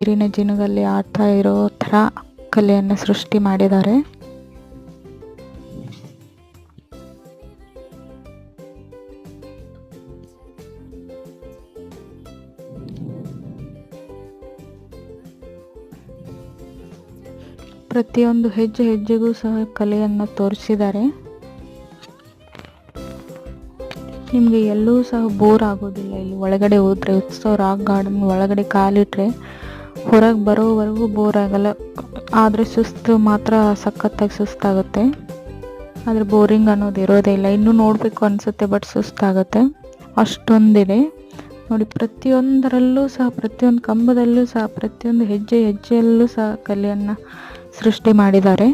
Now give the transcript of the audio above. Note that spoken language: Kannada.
ನೀರಿನ ಜಿನುಗಲ್ಲಿ ಆಡ್ತಾ ಇರೋ ಥರ ಕಲೆಯನ್ನು ಸೃಷ್ಟಿ ಮಾಡಿದ್ದಾರೆ. ಪ್ರತಿಯೊಂದು ಹೆಜ್ಜೆ ಹೆಜ್ಜೆಗೂ ಸಹ ಕಲೆಯನ್ನು ತೋರಿಸಿದ್ದಾರೆ. ನಿಮಗೆ ಎಲ್ಲೂ ಸಹ ಬೋರ್ ಆಗೋದಿಲ್ಲ. ಇಲ್ಲಿ ಒಳಗಡೆ ಹೋದರೆ ಉತ್ಸವ ರಾಕ್ ಗಾರ್ಡನ್ ಒಳಗಡೆ ಕಾಲಿಟ್ರೆ ಹೊರಗೆ ಬರೋವರೆಗೂ ಬೋರ್ ಆಗಲ್ಲ. ಆದರೆ ಸುಸ್ತು ಮಾತ್ರ ಸಖತ್ತಾಗಿ ಸುಸ್ತಾಗುತ್ತೆ. ಆದರೆ ಬೋರಿಂಗ್ ಅನ್ನೋದು ಇರೋದೇ ಇಲ್ಲ. ಇನ್ನೂ ನೋಡಬೇಕು ಅನಿಸುತ್ತೆ, ಬಟ್ ಸುಸ್ತಾಗುತ್ತೆ, ಅಷ್ಟೊಂದಿದೆ ನೋಡಿ. ಪ್ರತಿಯೊಂದರಲ್ಲೂ ಸಹ, ಪ್ರತಿಯೊಂದು ಕಂಬದಲ್ಲೂ ಸಹ, ಪ್ರತಿಯೊಂದು ಹೆಜ್ಜೆಯಲ್ಲೂ ಸಹ ಕಲೆಯನ್ನು ಸೃಷ್ಟಿ ಮಾಡಿದ್ದಾರೆ.